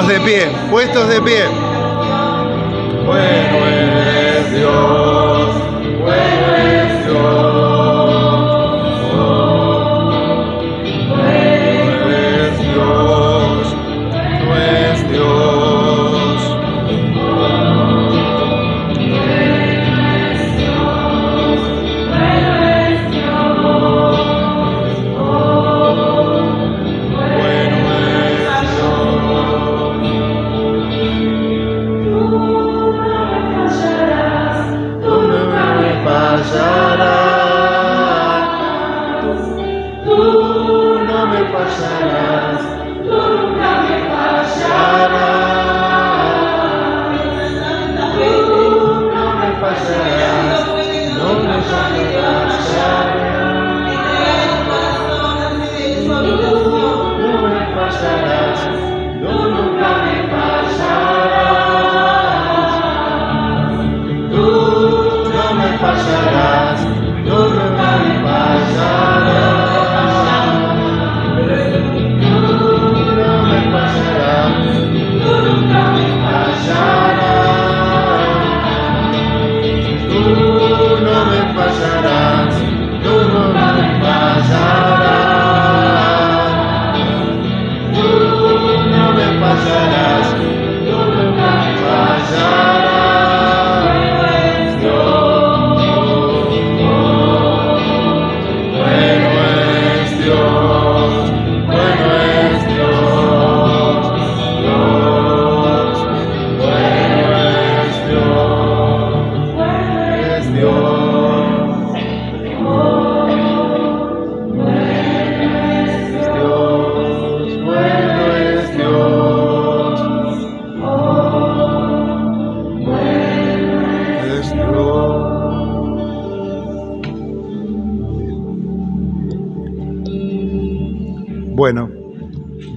Puestos de pie, puestos de pie. Bueno es Dios, bueno es Dios, bueno es Dios, no es Dios.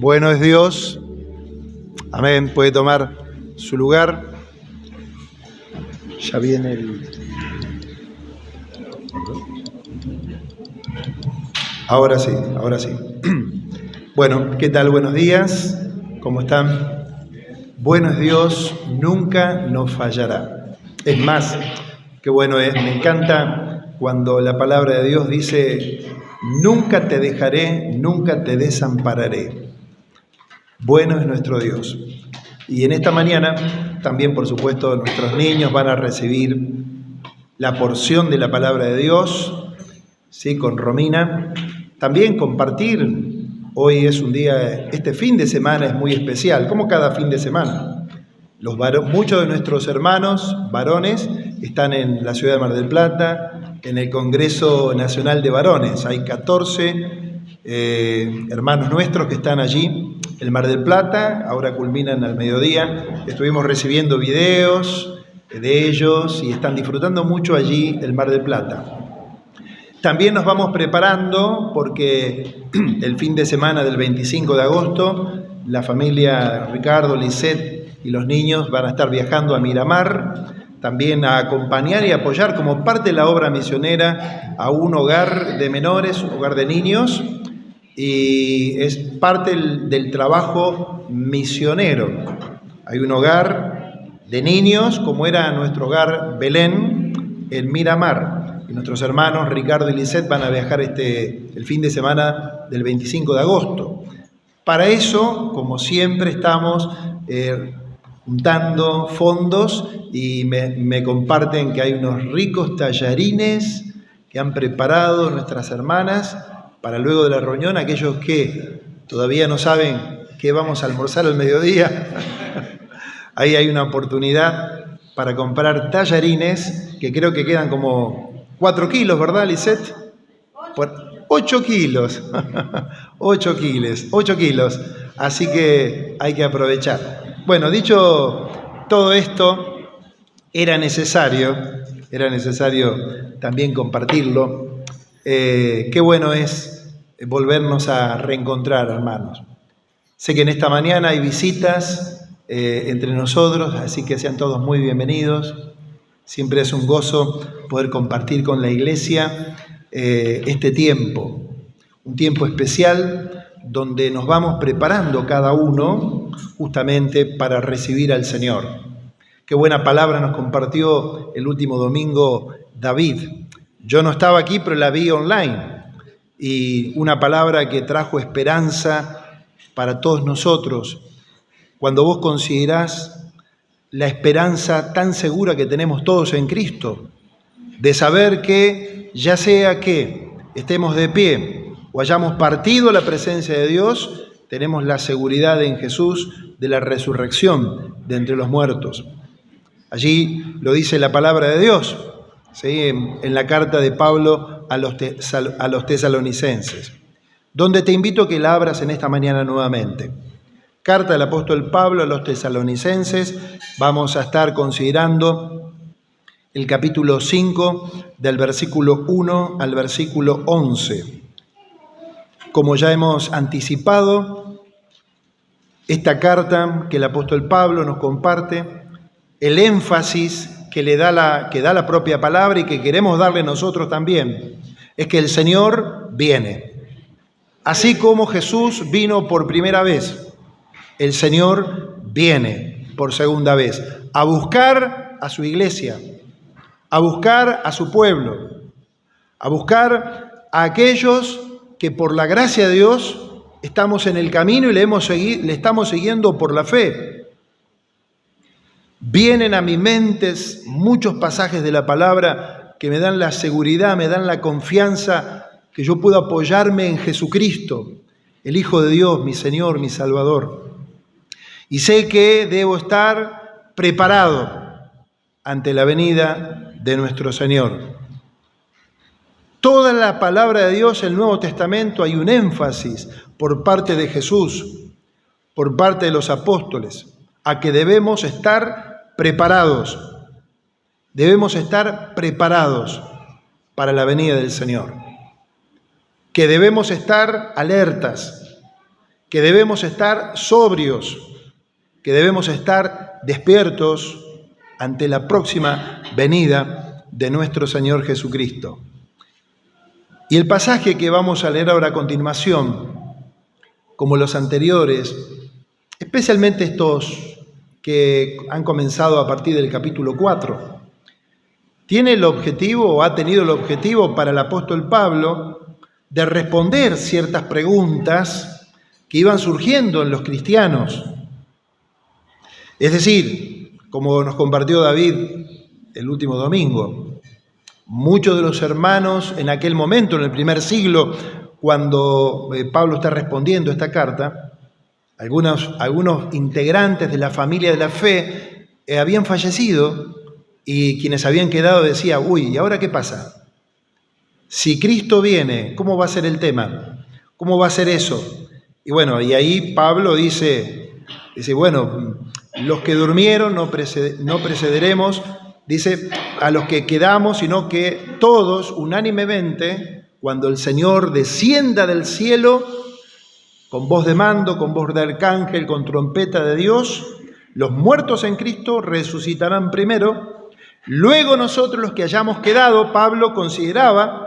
Bueno es Dios. Amén. Puede tomar su lugar. Ya viene el... Ahora sí, ahora sí. Bueno, ¿qué tal? Buenos días. ¿Cómo están? Bueno es Dios, nunca nos fallará. Es más, qué bueno es. Me encanta cuando la palabra de Dios dice: nunca te dejaré, nunca te desampararé. Bueno es nuestro Dios. Y en esta mañana también, por supuesto, nuestros niños van a recibir la porción de la palabra de Dios, ¿sí? Con Romina. También compartir. Hoy es un día, este fin de semana es muy especial, como cada fin de semana. Muchos de nuestros hermanos varones están en la ciudad de Mar del Plata, en el Congreso Nacional de Varones. Hay 14 hermanos nuestros que están allí en Mar del Plata, ahora culminan al mediodía. Estuvimos recibiendo videos de ellos y están disfrutando mucho allí el Mar del Plata. También nos vamos preparando porque el fin de semana del 25 de agosto la familia Ricardo, Lisette y los niños van a estar viajando a Miramar, también a acompañar y apoyar como parte de la obra misionera a un hogar de menores, un hogar de niños, y es parte del trabajo misionero. Hay un hogar de niños, como era nuestro hogar Belén, en Miramar. Y nuestros hermanos Ricardo y Lisette van a viajar el fin de semana del 25 de agosto. Para eso, como siempre, estamos juntando fondos y me comparten que hay unos ricos tallarines que han preparado nuestras hermanas para luego de la reunión. Aquellos que todavía no saben qué vamos a almorzar al mediodía, ahí hay una oportunidad para comprar tallarines que creo que quedan como 4 kilos, ¿verdad, Lisette? 8 kilos. 8 kilos. Así que hay que aprovechar. Bueno, dicho todo esto, era necesario también compartirlo. Qué bueno es volvernos a reencontrar, hermanos. Sé que en esta mañana hay visitas entre nosotros, así que sean todos muy bienvenidos. Siempre es un gozo poder compartir con la iglesia este tiempo, un tiempo especial donde nos vamos preparando cada uno justamente para recibir al Señor. Qué buena palabra nos compartió el último domingo David. Yo no estaba aquí, pero la vi online. Y una palabra que trajo esperanza para todos nosotros. Cuando vos considerás la esperanza tan segura que tenemos todos en Cristo, de saber que ya sea que estemos de pie o hayamos partido a la presencia de Dios, tenemos la seguridad en Jesús de la resurrección de entre los muertos. Allí lo dice la palabra de Dios, ¿sí? En la carta de Pablo a los tesalonicenses, donde te invito a que la abras en esta mañana nuevamente. Carta del apóstol Pablo a los tesalonicenses, vamos a estar considerando el capítulo 5, del versículo 1 al versículo 11. Como ya hemos anticipado, esta carta que el apóstol Pablo nos comparte, el énfasis que da la propia palabra y que queremos darle nosotros también, es que el Señor viene. Así como Jesús vino por primera vez, el Señor viene por segunda vez a buscar a su iglesia, a buscar a su pueblo, a buscar a aquellos que por la gracia de Dios estamos en el camino y le estamos siguiendo por la fe. Vienen a mi mente muchos pasajes de la palabra que me dan la seguridad, me dan la confianza que yo puedo apoyarme en Jesucristo, el Hijo de Dios, mi Señor, mi Salvador. Y sé que debo estar preparado ante la venida de nuestro Señor. Toda la palabra de Dios, el Nuevo Testamento, hay un énfasis por parte de Jesús, por parte de los apóstoles, a que debemos estar preparados. Debemos estar preparados para la venida del Señor. Que debemos estar alertas, que debemos estar sobrios, que debemos estar despiertos ante la próxima venida de nuestro Señor Jesucristo. Y el pasaje que vamos a leer ahora a continuación, como los anteriores, especialmente estos que han comenzado a partir del capítulo 4, tiene el objetivo, o ha tenido el objetivo para el apóstol Pablo, de responder ciertas preguntas que iban surgiendo en los cristianos. Es decir, como nos compartió David el último domingo, muchos de los hermanos en aquel momento, en el primer siglo, cuando Pablo está respondiendo esta carta, algunos integrantes de la familia de la fe habían fallecido y quienes habían quedado decían, uy, ¿y ahora qué pasa? Si Cristo viene, ¿cómo va a ser el tema? ¿Cómo va a ser eso? Y bueno, y ahí Pablo dice, bueno, los que durmieron no precederemos, dice, a los que quedamos, sino que todos unánimemente, cuando el Señor descienda del cielo, con voz de mando, con voz de arcángel, con trompeta de Dios, los muertos en Cristo resucitarán primero. Luego nosotros los que hayamos quedado, Pablo consideraba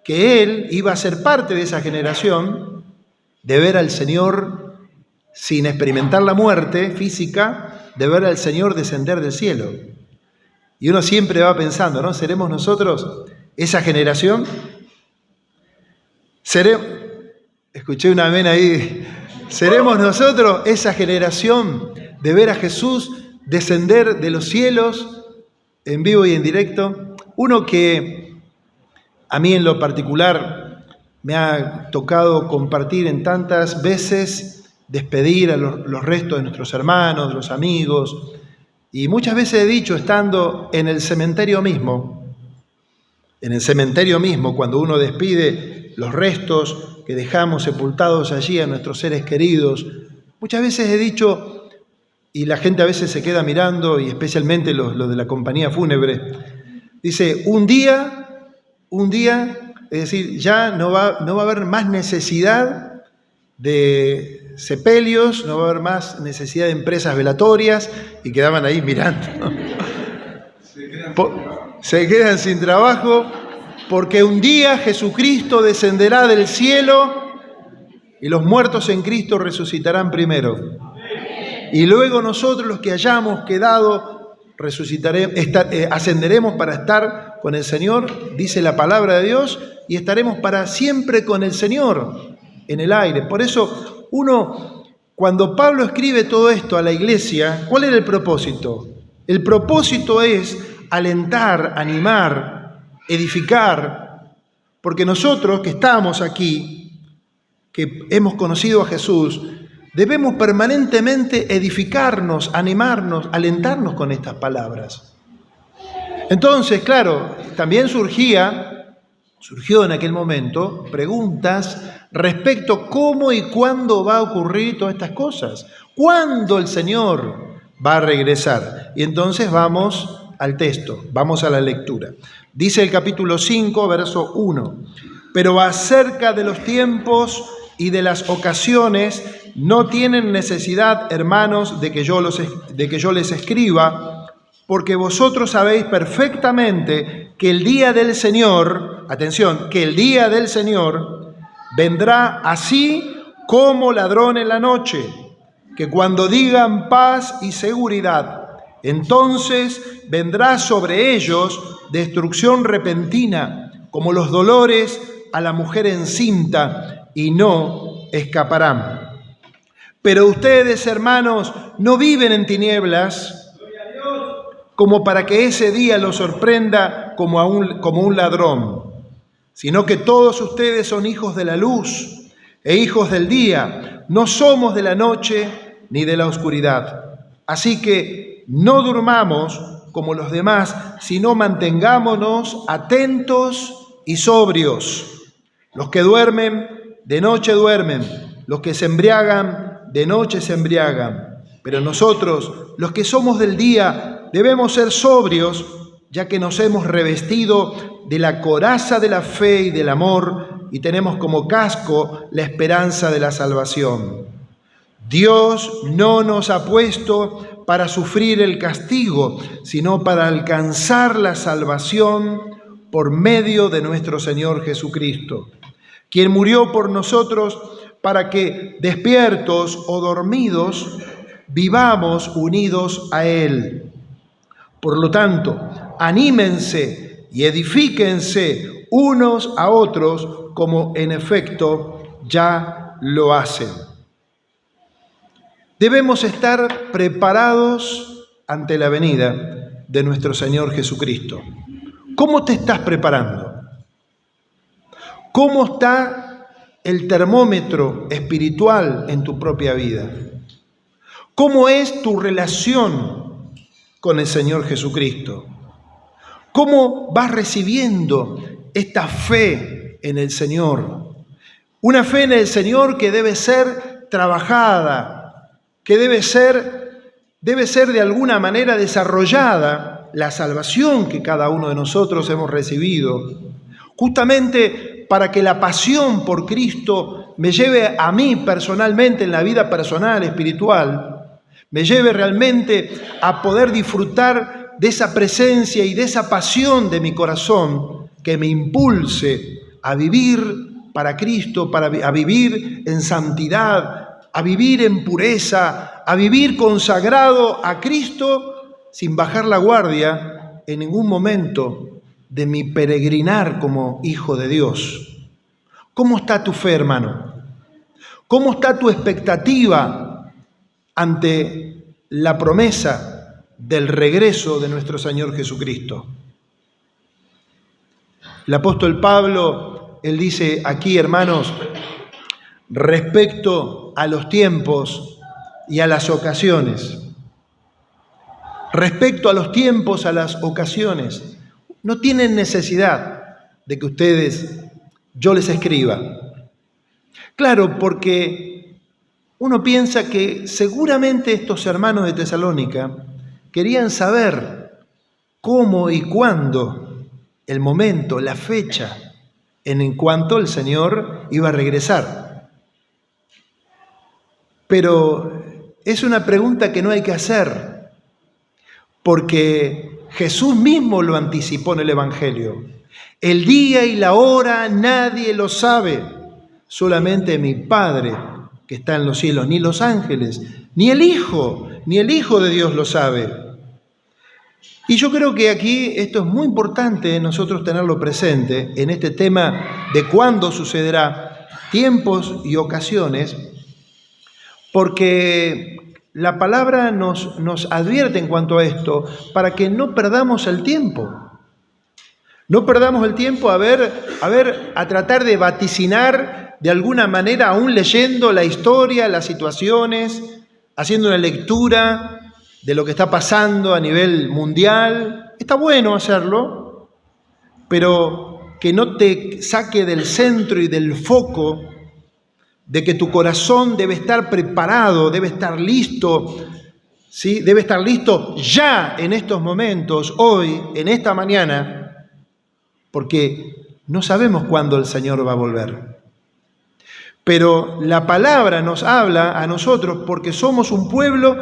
que él iba a ser parte de esa generación, de ver al Señor sin experimentar la muerte física, de ver al Señor descender del cielo. Y uno siempre va pensando, ¿no? ¿Seremos nosotros esa generación? Escuché un amén ahí. ¿Seremos nosotros esa generación de ver a Jesús descender de los cielos en vivo y en directo? Uno que a mí en lo particular me ha tocado compartir en tantas veces, despedir a los restos de nuestros hermanos, de los amigos, y muchas veces he dicho, estando en el cementerio mismo, cuando uno despide los restos que dejamos sepultados allí a nuestros seres queridos, muchas veces he dicho, y la gente a veces se queda mirando, y especialmente los de la compañía fúnebre, dice, un día, es decir, ya no va a haber más necesidad de sepelios, no va a haber más necesidad de empresas velatorias, y quedaban ahí mirando. Se quedan sin trabajo, porque un día Jesucristo descenderá del cielo y los muertos en Cristo resucitarán primero. Y luego nosotros, los que hayamos quedado, ascenderemos para estar con el Señor, dice la palabra de Dios, y estaremos para siempre con el Señor en el aire. Por eso cuando Pablo escribe todo esto a la iglesia, ¿cuál era el propósito? El propósito es alentar, animar, edificar, porque nosotros que estamos aquí, que hemos conocido a Jesús, debemos permanentemente edificarnos, animarnos, alentarnos con estas palabras. Entonces, claro, también surgió en aquel momento preguntas respecto a cómo y cuándo va a ocurrir todas estas cosas. ¿Cuándo el Señor va a regresar? Y entonces vamos al texto, vamos a la lectura. Dice el capítulo 5, verso 1. Pero acerca de los tiempos y de las ocasiones no tienen necesidad, hermanos, de que yo les escriba, porque vosotros sabéis perfectamente que el día del Señor, atención, que el día del Señor vendrá así como ladrón en la noche, que cuando digan paz y seguridad, entonces vendrá sobre ellos destrucción repentina, como los dolores a la mujer encinta, y no escaparán. Pero ustedes, hermanos, no viven en tinieblas, como para que ese día los sorprenda como un ladrón, sino que todos ustedes son hijos de la luz e hijos del día. No somos de la noche ni de la oscuridad. Así que no durmamos como los demás, sino mantengámonos atentos y sobrios. Los que duermen, de noche duermen. Los que se embriagan, de noche se embriagan. Pero nosotros, los que somos del día, debemos ser sobrios, ya que nos hemos revestido de la coraza de la fe y del amor, y tenemos como casco la esperanza de la salvación. Dios no nos ha puesto para sufrir el castigo, sino para alcanzar la salvación por medio de nuestro Señor Jesucristo, quien murió por nosotros para que, despiertos o dormidos, vivamos unidos a Él. Por lo tanto, anímense y edifíquense unos a otros, como en efecto ya lo hacen. Debemos estar preparados ante la venida de nuestro Señor Jesucristo. ¿Cómo te estás preparando? ¿Cómo está el termómetro espiritual en tu propia vida? ¿Cómo es tu relación con el Señor Jesucristo? ¿Cómo vas recibiendo esta fe en el Señor? Una fe en el Señor que debe ser trabajada, que debe ser de alguna manera desarrollada, la salvación que cada uno de nosotros hemos recibido, justamente para que la pasión por Cristo me lleve a mí personalmente en la vida personal, espiritual, me lleve realmente a poder disfrutar de esa presencia y de esa pasión de mi corazón que me impulse a vivir para Cristo, a vivir en santidad, a vivir en pureza, a vivir consagrado a Cristo sin bajar la guardia en ningún momento de mi peregrinar como hijo de Dios. ¿Cómo está tu fe, hermano? ¿Cómo está tu expectativa ante la promesa del regreso de nuestro Señor Jesucristo? El apóstol Pablo, él dice aquí, hermanos, respecto a los tiempos y a las ocasiones. Respecto a los tiempos, a las ocasiones, no tienen necesidad de que yo les escriba. Claro, porque uno piensa que seguramente estos hermanos de Tesalónica querían saber cómo y cuándo, el momento, la fecha, en cuanto el Señor iba a regresar. Pero es una pregunta que no hay que hacer, porque Jesús mismo lo anticipó en el Evangelio. El día y la hora nadie lo sabe, solamente mi Padre que está en los cielos, ni los ángeles, Ni el Hijo de Dios lo sabe. Y yo creo que aquí esto es muy importante nosotros tenerlo presente en este tema de cuándo sucederá, tiempos y ocasiones, porque la palabra nos advierte en cuanto a esto para que no perdamos el tiempo. No perdamos el tiempo a tratar de vaticinar de alguna manera, aún leyendo la historia, las situaciones, haciendo una lectura de lo que está pasando a nivel mundial. Está bueno hacerlo, pero que no te saque del centro y del foco de que tu corazón debe estar preparado, debe estar listo, ¿sí? Debe estar listo ya en estos momentos, hoy, en esta mañana, porque no sabemos cuándo el Señor va a volver. Pero la palabra nos habla a nosotros porque somos un pueblo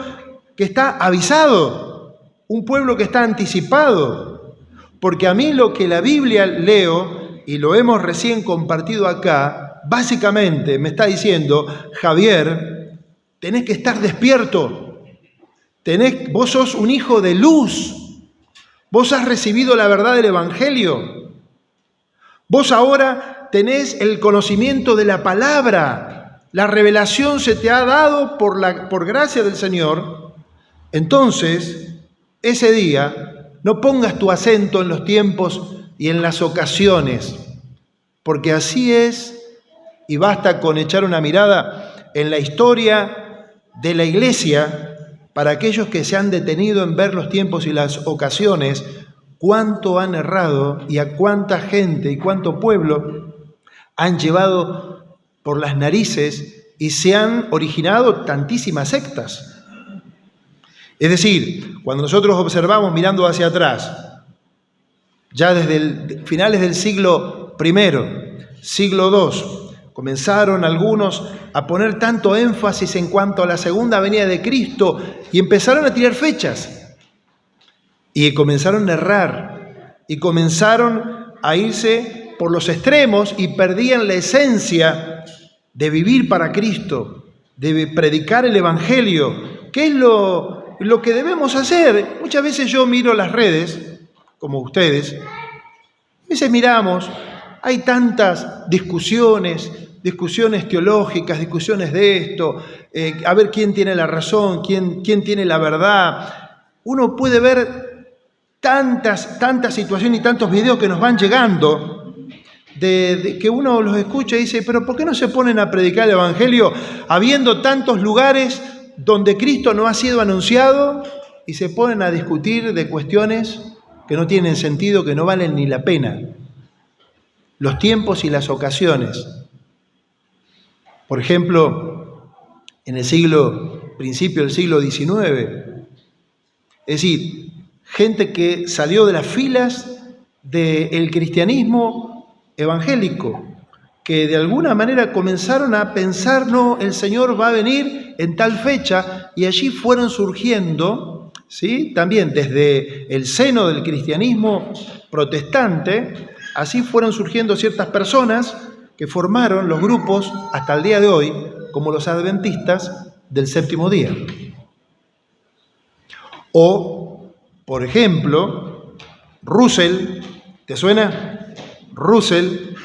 que está avisado, un pueblo que está anticipado. Porque a mí lo que la Biblia leo, y lo hemos recién compartido acá, básicamente me está diciendo, Javier, tenés que estar despierto. Vos sos un hijo de luz. Vos has recibido la verdad del Evangelio. Vos ahora tenés el conocimiento de la palabra. La revelación se te ha dado por gracia del Señor. Entonces, ese día, no pongas tu acento en los tiempos y en las ocasiones, porque así es, y basta con echar una mirada en la historia de la Iglesia, para aquellos que se han detenido en ver los tiempos y las ocasiones, cuánto han errado y a cuánta gente y cuánto pueblo han llevado por las narices y se han originado tantísimas sectas. Es decir, cuando nosotros observamos mirando hacia atrás, ya desde finales del siglo I, siglo II, comenzaron algunos a poner tanto énfasis en cuanto a la segunda venida de Cristo y empezaron a tirar fechas. Y comenzaron a errar y comenzaron a irse por los extremos y perdían la esencia de vivir para Cristo, de predicar el Evangelio, que es lo que debemos hacer. Muchas veces yo miro las redes, como ustedes, a veces miramos, hay tantas discusiones teológicas, discusiones de esto, a ver quién tiene la razón, quién tiene la verdad. Uno puede ver tantas situaciones y tantos videos que nos van llegando, de que uno los escucha y dice, pero ¿por qué no se ponen a predicar el Evangelio habiendo tantos lugares donde Cristo no ha sido anunciado y se ponen a discutir de cuestiones que no tienen sentido, que no valen ni la pena? Los tiempos y las ocasiones. Por ejemplo, en el principio del siglo XIX, es decir, gente que salió de las filas del cristianismo evangélico, que de alguna manera comenzaron a pensar, no, el Señor va a venir en tal fecha, y allí fueron surgiendo, ¿sí? También desde el seno del cristianismo protestante, así fueron surgiendo ciertas personas que formaron los grupos hasta el día de hoy, como los adventistas del séptimo día. O, por ejemplo, Russell, ¿te suena? Russell,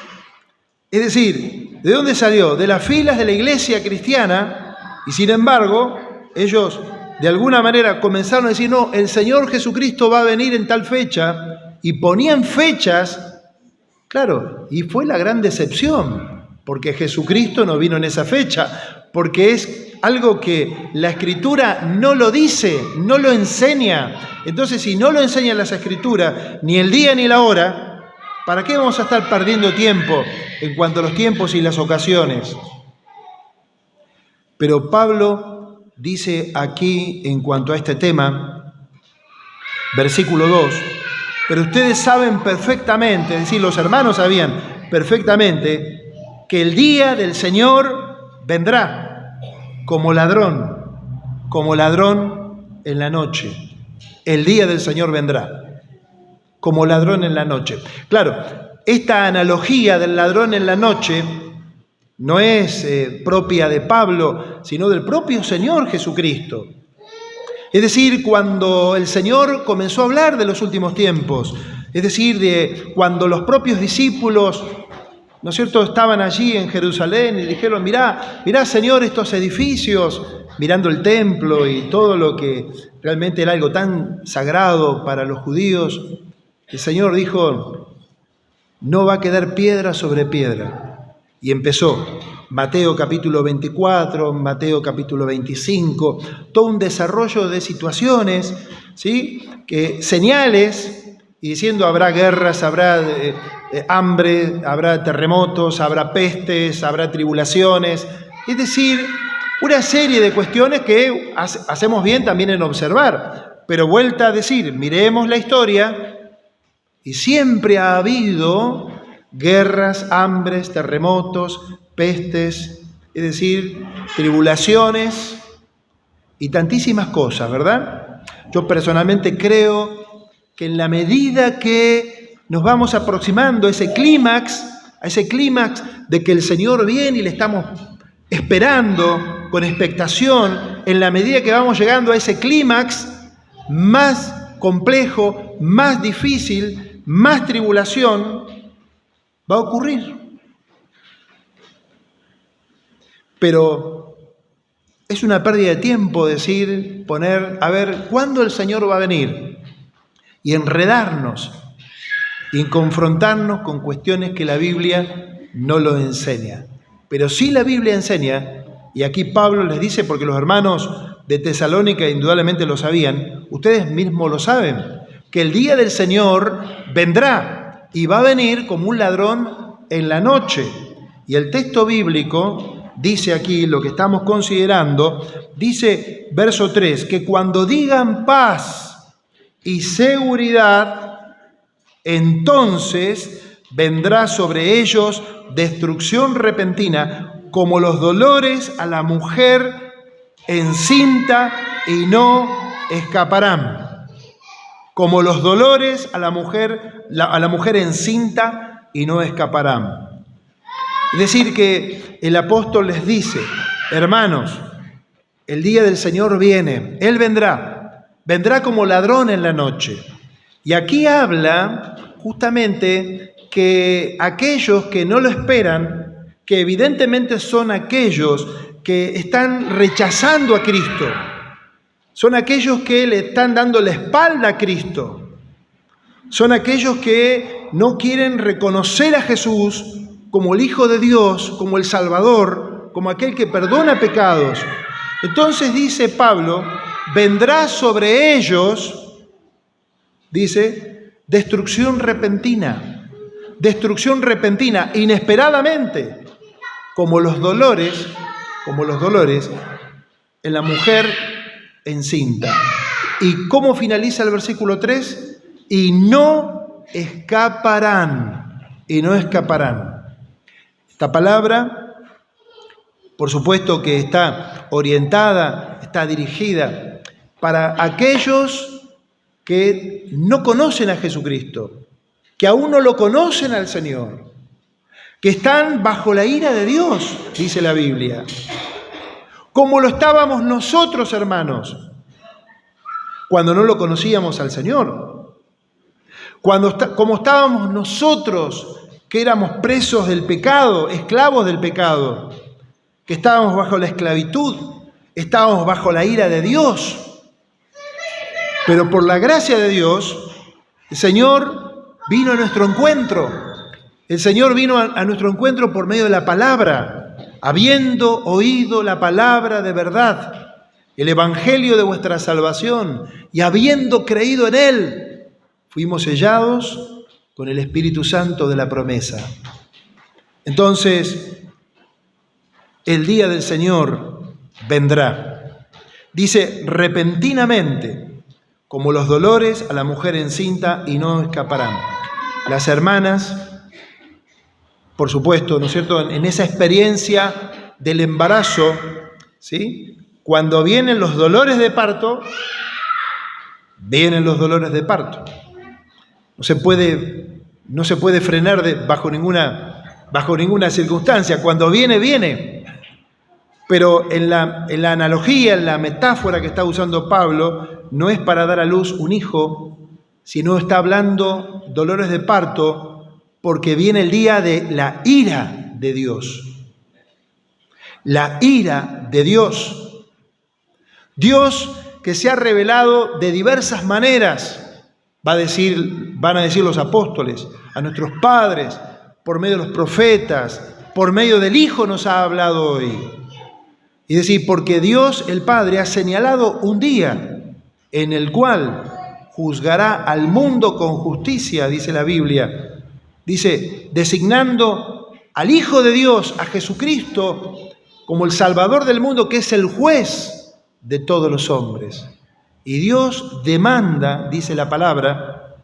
es decir, ¿de dónde salió? De las filas de la iglesia cristiana, y sin embargo, ellos de alguna manera comenzaron a decir, no, el Señor Jesucristo va a venir en tal fecha, y ponían fechas, claro, y fue la gran decepción, porque Jesucristo no vino en esa fecha, porque es algo que la Escritura no lo dice, no lo enseña. Entonces, si no lo enseñan las Escrituras, ni el día ni la hora, ¿para qué vamos a estar perdiendo tiempo en cuanto a los tiempos y las ocasiones? Pero Pablo dice aquí, en cuanto a este tema, versículo 2, pero ustedes saben perfectamente, es decir, los hermanos sabían perfectamente, que el día del Señor vendrá como ladrón en la noche. El día del Señor vendrá como ladrón en la noche. Claro, esta analogía del ladrón en la noche no es propia de Pablo, sino del propio Señor Jesucristo. Es decir, cuando el Señor comenzó a hablar de los últimos tiempos, es decir, de cuando los propios discípulos, ¿no es cierto?, estaban allí en Jerusalén y dijeron, mirá, Señor, estos edificios, mirando el templo y todo lo que realmente era algo tan sagrado para los judíos, el Señor dijo, no va a quedar piedra sobre piedra. Y empezó Mateo capítulo 24, Mateo capítulo 25, todo un desarrollo de situaciones, ¿sí?, que señales, y diciendo habrá guerras, habrá hambre, habrá terremotos, habrá pestes, habrá tribulaciones, es decir, una serie de cuestiones que hacemos bien también en observar, pero vuelta a decir, miremos la historia, y siempre ha habido guerras, hambres, terremotos, pestes, es decir, tribulaciones y tantísimas cosas, ¿verdad? Yo personalmente creo que en la medida que nos vamos aproximando a ese clímax de que el Señor viene y le estamos esperando con expectación, en la medida que vamos llegando a ese clímax más complejo, más difícil, más tribulación, va a ocurrir. Pero es una pérdida de tiempo poner, a ver, ¿cuándo el Señor va a venir? Y enredarnos y confrontarnos con cuestiones que la Biblia no lo enseña. Pero sí la Biblia enseña, y aquí Pablo les dice, porque los hermanos de Tesalónica indudablemente lo sabían, ustedes mismos lo saben, que el día del Señor vendrá y va a venir como un ladrón en la noche. Y el texto bíblico dice aquí, lo que estamos considerando, dice verso 3, que cuando digan paz y seguridad, entonces vendrá sobre ellos destrucción repentina, como los dolores a la mujer encinta, y no escaparán. Como los dolores a la mujer encinta, y no escaparán. Es decir, que el apóstol les dice, hermanos, el día del Señor viene, Él vendrá como ladrón en la noche. Y aquí habla justamente que aquellos que no lo esperan, que evidentemente son aquellos que están rechazando a Cristo, son aquellos que le están dando la espalda a Cristo, son aquellos que no quieren reconocer a Jesús como el Hijo de Dios, como el Salvador, como aquel que perdona pecados. Entonces dice Pablo, vendrá sobre ellos, dice, destrucción repentina, inesperadamente, como los dolores en la mujer encinta. ¿Y cómo finaliza el versículo 3? Y no escaparán. Esta palabra, por supuesto que está orientada, está dirigida para aquellos que no conocen a Jesucristo, que aún no lo conocen al Señor, que están bajo la ira de Dios, dice la Biblia. Como lo estábamos nosotros, hermanos, cuando no lo conocíamos al Señor. Como estábamos nosotros, que éramos presos del pecado, esclavos del pecado, que estábamos bajo la esclavitud, estábamos bajo la ira de Dios. Pero por la gracia de Dios, el Señor vino a nuestro encuentro. El Señor vino a nuestro encuentro por medio de la palabra, habiendo oído la palabra de verdad, el evangelio de vuestra salvación, y habiendo creído en él, fuimos sellados con el Espíritu Santo de la promesa. Entonces, el día del Señor vendrá. Dice, repentinamente, como los dolores a la mujer encinta, y no escaparán. Las hermanas, por supuesto, ¿no es cierto?, en esa experiencia del embarazo, ¿sí?, cuando vienen los dolores de parto, vienen los dolores de parto. No se puede frenar bajo ninguna bajo ninguna circunstancia. Cuando viene, viene. Pero en la analogía, en la metáfora que está usando Pablo, no es para dar a luz un hijo, sino está hablando dolores de parto, porque viene el día de la ira de Dios. La ira de Dios. Dios que se ha revelado de diversas maneras, van a decir los apóstoles, a nuestros padres, por medio de los profetas, por medio del Hijo nos ha hablado hoy. Es decir, porque Dios el Padre ha señalado un día en el cual juzgará al mundo con justicia, dice la Biblia. Dice, designando al Hijo de Dios, a Jesucristo, como el Salvador del mundo, que es el juez de todos los hombres. Y Dios demanda, dice la palabra,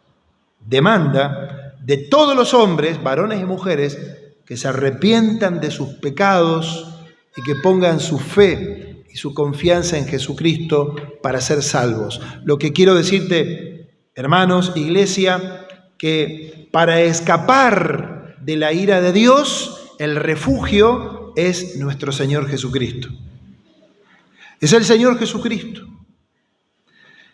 demanda de todos los hombres, varones y mujeres, que se arrepientan de sus pecados y que pongan su fe y su confianza en Jesucristo para ser salvos. Lo que quiero decirte, hermanos, iglesia, que para escapar de la ira de Dios, el refugio es nuestro Señor Jesucristo. Es el Señor Jesucristo.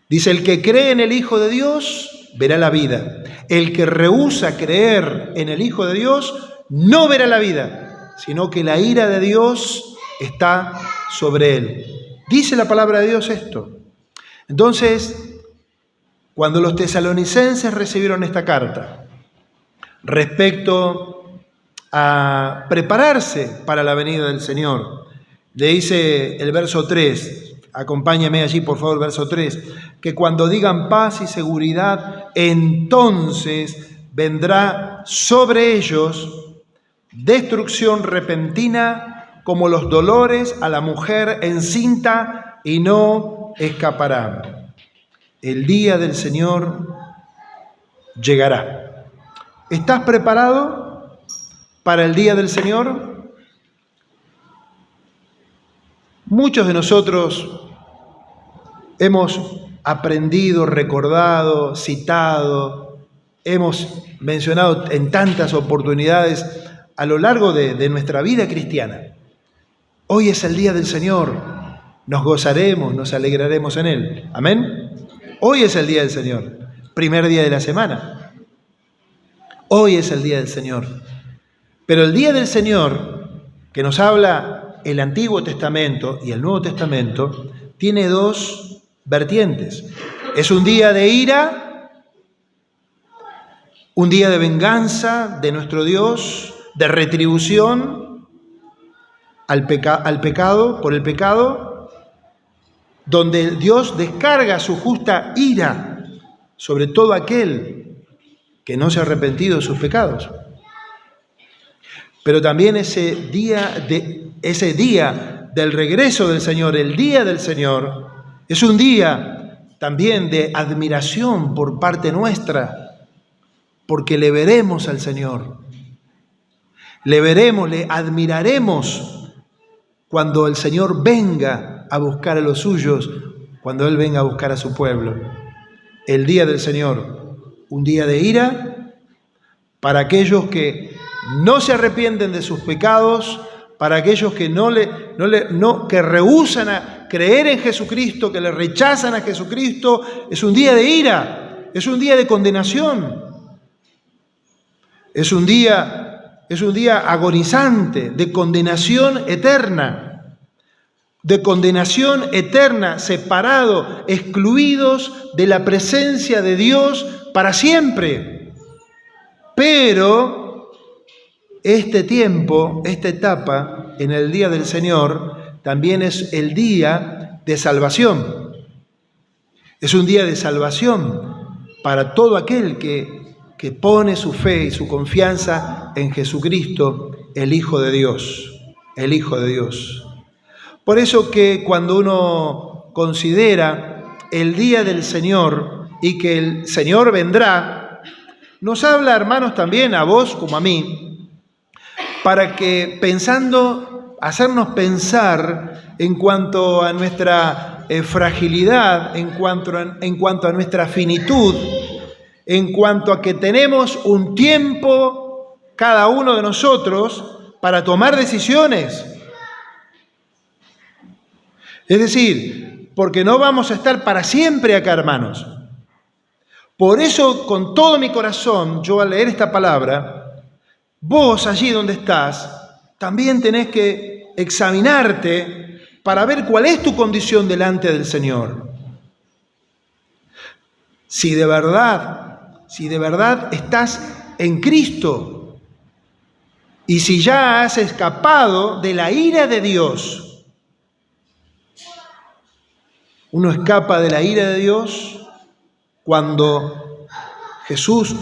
Dice, el que cree en el Hijo de Dios verá la vida. El que rehúsa creer en el Hijo de Dios no verá la vida, sino que la ira de Dios está sobre él. Dice la palabra de Dios esto. Entonces, cuando los tesalonicenses recibieron esta carta respecto a prepararse para la venida del Señor, le dice el verso 3, acompáñame allí por favor, verso 3, que cuando digan paz y seguridad, entonces vendrá sobre ellos destrucción repentina como los dolores a la mujer encinta y no escaparán. El día del Señor llegará. ¿Estás preparado para el día del Señor? Muchos de nosotros hemos aprendido, recordado, citado, hemos mencionado en tantas oportunidades a lo largo de nuestra vida cristiana. Hoy es el día del Señor, nos gozaremos, nos alegraremos en Él. ¿Amén? Hoy es el día del Señor, primer día de la semana. Hoy es el día del Señor. Pero el día del Señor, que nos habla el Antiguo Testamento y el Nuevo Testamento, tiene dos vertientes. Es un día de ira, un día de venganza de nuestro Dios, de retribución al pecado, por el pecado, donde Dios descarga su justa ira sobre todo aquel que no se ha arrepentido de sus pecados. Pero también ese día del regreso del Señor, el día del Señor, es un día también de admiración por parte nuestra, porque le veremos al Señor. Le veremos, le admiraremos cuando el Señor venga a buscar a los suyos, cuando Él venga a buscar a su pueblo. El día del Señor, un día de ira para aquellos que no se arrepienten de sus pecados, para aquellos que que rehúsan a creer en Jesucristo, que le rechazan a Jesucristo. Es un día de ira, es un día de condenación, es un día agonizante, de condenación eterna, separado, excluidos de la presencia de Dios para siempre. Pero este tiempo, esta etapa en el día del Señor, también es el día de salvación. Es un día de salvación para todo aquel que pone su fe y su confianza en Jesucristo, el Hijo de Dios, el Hijo de Dios. Por eso que cuando uno considera el día del Señor y que el Señor vendrá, nos habla, hermanos, también a vos como a mí, para que hacernos pensar en cuanto a nuestra fragilidad, en cuanto a nuestra finitud, en cuanto a que tenemos un tiempo cada uno de nosotros para tomar decisiones. Es decir, porque no vamos a estar para siempre acá, hermanos. Por eso, con todo mi corazón, yo al leer esta palabra, vos allí donde estás, también tenés que examinarte para ver cuál es tu condición delante del Señor. Si de verdad estás en Cristo y si ya has escapado de la ira de Dios. Uno escapa de la ira de Dios cuando Jesús,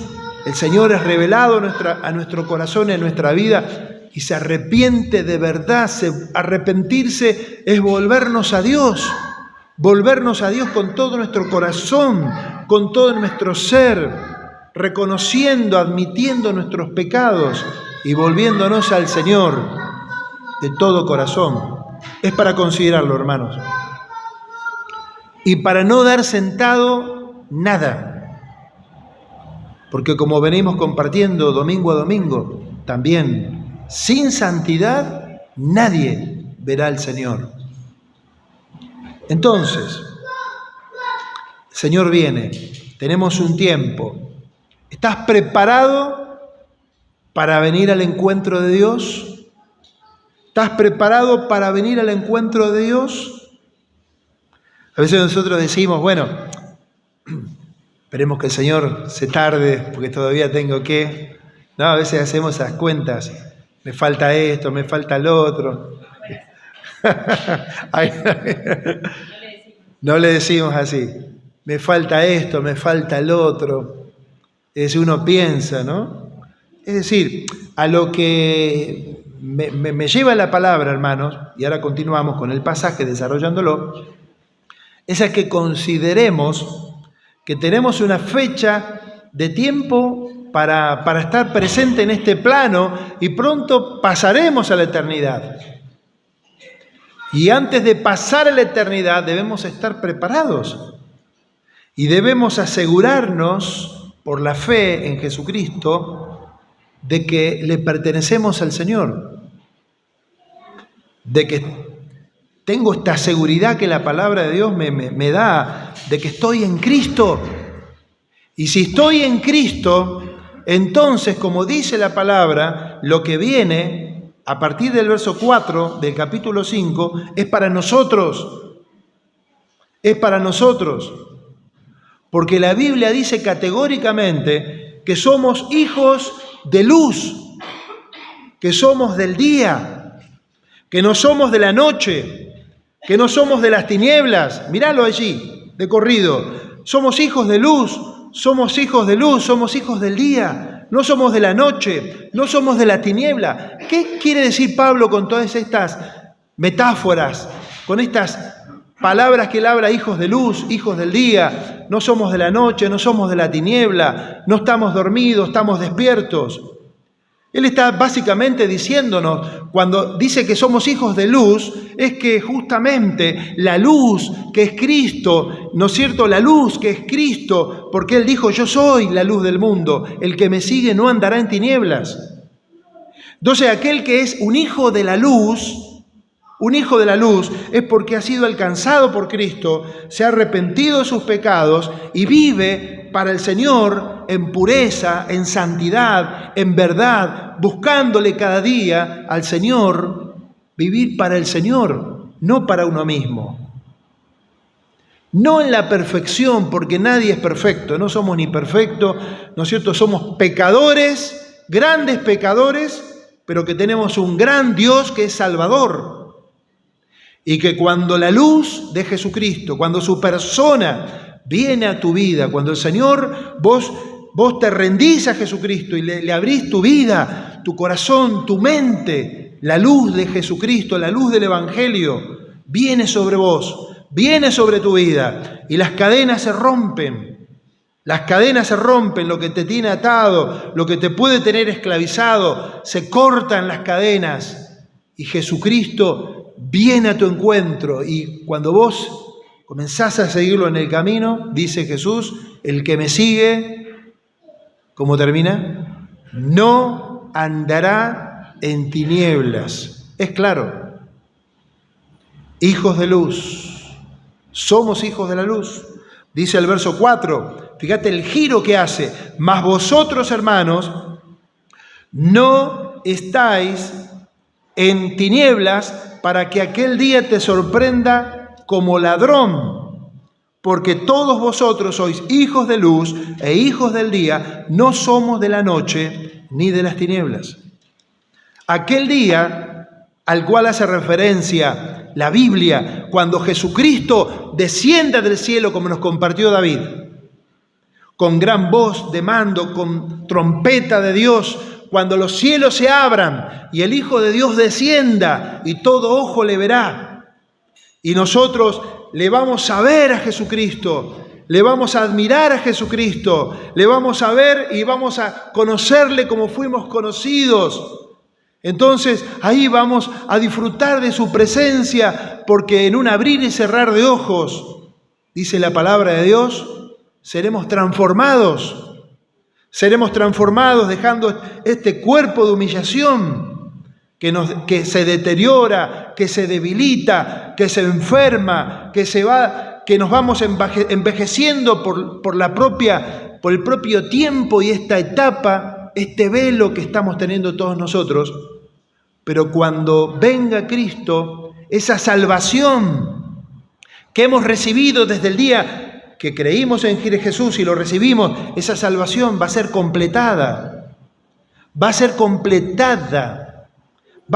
el Señor, es revelado a nuestro corazón, en nuestra vida, y se arrepiente de verdad. Arrepentirse es volvernos a Dios con todo nuestro corazón, con todo nuestro ser, reconociendo, admitiendo nuestros pecados y volviéndonos al Señor de todo corazón. Es para considerarlo, hermanos. Y para no dar sentado nada. Porque como venimos compartiendo domingo a domingo, también sin santidad nadie verá al Señor. Entonces, el Señor viene, tenemos un tiempo. ¿Estás preparado para venir al encuentro de Dios? ¿Estás preparado para venir al encuentro de Dios? A veces nosotros decimos, bueno, esperemos que el Señor se tarde porque todavía tengo que... No, a veces hacemos esas cuentas. Me falta esto, me falta lo otro. No le decimos así. Me falta esto, me falta lo otro. Es decir, uno piensa, ¿no? Es decir, a lo que me lleva la palabra, hermanos, y ahora continuamos con el pasaje desarrollándolo, es a que consideremos que tenemos una fecha de tiempo para estar presente en este plano y pronto pasaremos a la eternidad. Y antes de pasar a la eternidad debemos estar preparados y debemos asegurarnos por la fe en Jesucristo de que le pertenecemos al Señor, de que tengo esta seguridad que la palabra de Dios me da, de que estoy en Cristo. Y si estoy en Cristo, entonces, como dice la palabra, lo que viene a partir del verso 4 del capítulo 5 es para nosotros. Es para nosotros. Porque la Biblia dice categóricamente que somos hijos de luz, que somos del día, que no somos de la noche, que no somos de las tinieblas. Míralo allí, de corrido. Somos hijos de luz, somos hijos de luz, somos hijos del día. No somos de la noche, no somos de la tiniebla. ¿Qué quiere decir Pablo con todas estas metáforas, con estas palabras que él habla? Hijos de luz, hijos del día. No somos de la noche, no somos de la tiniebla. No estamos dormidos, estamos despiertos. Él está básicamente diciéndonos, cuando dice que somos hijos de luz, es que justamente la luz que es Cristo, ¿no es cierto? La luz que es Cristo, porque Él dijo, yo soy la luz del mundo, el que me sigue no andará en tinieblas. Entonces, aquel que es un hijo de la luz es porque ha sido alcanzado por Cristo, se ha arrepentido de sus pecados y vive para el Señor en pureza, en santidad, en verdad, buscándole cada día al Señor, vivir para el Señor, no para uno mismo. No en la perfección, porque nadie es perfecto, no somos ni perfectos, ¿no es cierto? Somos pecadores, grandes pecadores, pero que tenemos un gran Dios que es Salvador. Y que cuando la luz de Jesucristo, cuando su persona viene a tu vida, cuando el Señor, vos te rendís a Jesucristo y le abrís tu vida, tu corazón, tu mente, la luz de Jesucristo, la luz del Evangelio, viene sobre vos, viene sobre tu vida y las cadenas se rompen. Las cadenas se rompen, lo que te tiene atado, lo que te puede tener esclavizado, se cortan las cadenas y Jesucristo viene a tu encuentro y cuando vos comenzás a seguirlo en el camino, dice Jesús, el que me sigue, ¿cómo termina? No andará en tinieblas. Es claro. Hijos de luz. Somos hijos de la luz. Dice el verso 4. Fíjate el giro que hace. Mas vosotros, hermanos, no estáis en tinieblas para que aquel día te sorprenda como ladrón, porque todos vosotros sois hijos de luz e hijos del día, no somos de la noche ni de las tinieblas. Aquel día al cual hace referencia la Biblia, cuando Jesucristo descienda del cielo, como nos compartió David, con gran voz de mando, con trompeta de Dios, cuando los cielos se abran y el Hijo de Dios descienda y todo ojo le verá. Y nosotros le vamos a ver a Jesucristo, le vamos a admirar a Jesucristo, le vamos a ver y vamos a conocerle como fuimos conocidos. Entonces ahí vamos a disfrutar de su presencia, porque en un abrir y cerrar de ojos, dice la palabra de Dios, seremos transformados. Seremos transformados dejando este cuerpo de humillación que se deteriora, que se debilita, que se enferma, que nos vamos envejeciendo por el propio tiempo y esta etapa, este velo que estamos teniendo todos nosotros. Pero cuando venga Cristo, esa salvación que hemos recibido desde el día que creímos en Jesús y lo recibimos, esa salvación va a ser completada, va a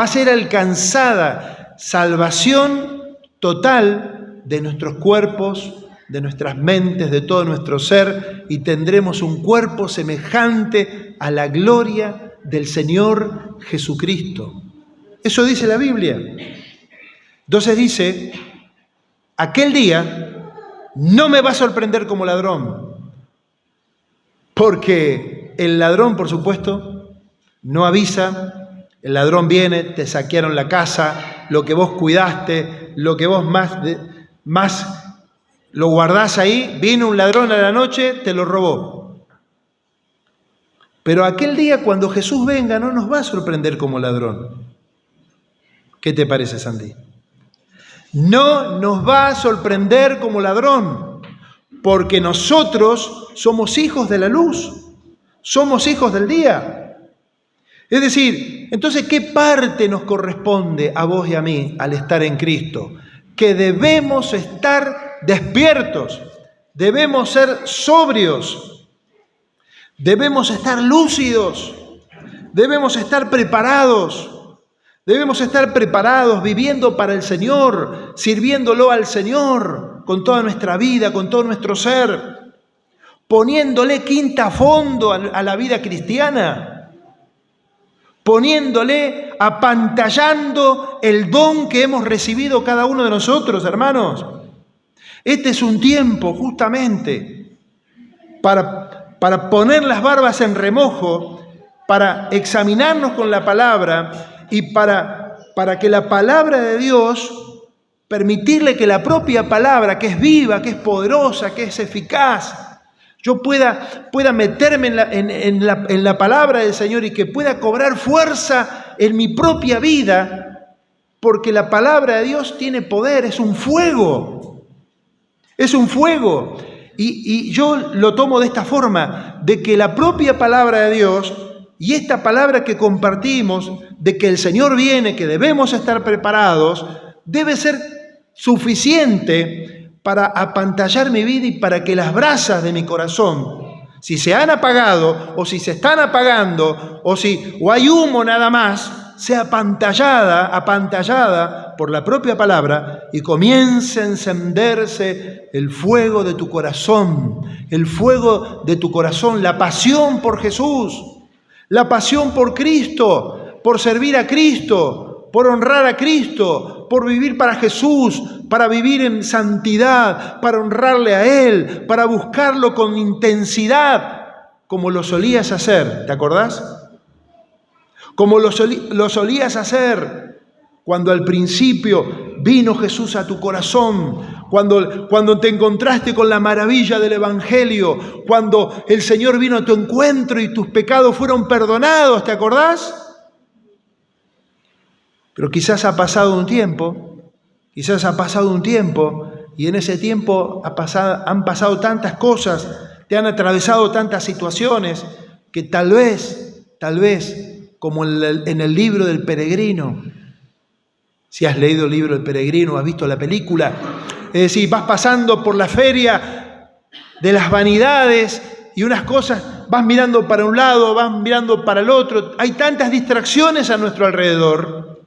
ser alcanzada, salvación total de nuestros cuerpos, de nuestras mentes, de todo nuestro ser, y tendremos un cuerpo semejante a la gloria del Señor Jesucristo. Eso dice la Biblia. Entonces dice, aquel día no me va a sorprender como ladrón, porque el ladrón, por supuesto, no avisa. El ladrón viene, te saquearon la casa, lo que vos cuidaste, lo que vos más lo guardás ahí, vino un ladrón a la noche, te lo robó. Pero aquel día cuando Jesús venga no nos va a sorprender como ladrón. ¿Qué te parece, Sandy? No nos va a sorprender como ladrón, porque nosotros somos hijos de la luz, somos hijos del día. Es decir, entonces, ¿qué parte nos corresponde a vos y a mí al estar en Cristo? Que debemos estar despiertos, debemos ser sobrios, debemos estar lúcidos, debemos estar preparados. Debemos estar preparados, viviendo para el Señor, sirviéndolo al Señor con toda nuestra vida, con todo nuestro ser, poniéndole quinta a fondo a la vida cristiana, apantallando el don que hemos recibido cada uno de nosotros, hermanos. Este es un tiempo justamente para poner las barbas en remojo, para examinarnos con la palabra, y para que la palabra de Dios, permitirle que la propia palabra, que es viva, que es poderosa, que es eficaz, yo pueda meterme en la palabra del Señor y que pueda cobrar fuerza en mi propia vida, porque la palabra de Dios tiene poder, es un fuego. Es un fuego. Y yo lo tomo de esta forma, de que la propia palabra de Dios y esta palabra que compartimos, de que el Señor viene, que debemos estar preparados, debe ser suficiente para apantallar mi vida y para que las brasas de mi corazón, si se han apagado o si se están apagando o hay humo nada más, sea apantallada por la propia palabra y comience a encenderse el fuego de tu corazón, la pasión por Jesús, la pasión por Cristo, por servir a Cristo, por honrar a Cristo, por vivir para Jesús, para vivir en santidad, para honrarle a Él, para buscarlo con intensidad, como lo solías hacer, ¿te acordás? Como lo solías hacer cuando al principio vino Jesús a tu corazón, cuando te encontraste con la maravilla del Evangelio, cuando el Señor vino a tu encuentro y tus pecados fueron perdonados, ¿te acordás? Pero quizás ha pasado un tiempo, y en ese tiempo han pasado tantas cosas, te han atravesado tantas situaciones, que tal vez, como en el libro del peregrino, si has leído el libro del peregrino, has visto la película, es decir, vas pasando por la feria de las vanidades y unas cosas, vas mirando para un lado, vas mirando para el otro, hay tantas distracciones a nuestro alrededor.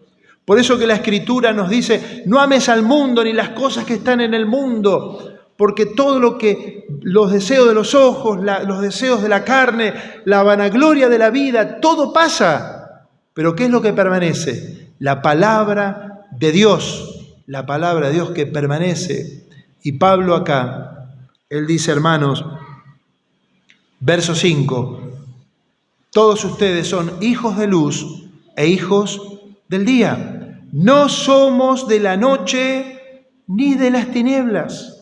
Por eso que la Escritura nos dice, no ames al mundo ni las cosas que están en el mundo, porque todo los deseos de los ojos, los deseos de la carne, la vanagloria de la vida, todo pasa. Pero ¿qué es lo que permanece? La palabra de Dios, que permanece. Y Pablo acá, él dice, hermanos, verso 5, todos ustedes son hijos de luz e hijos del día. No somos de la noche ni de las tinieblas.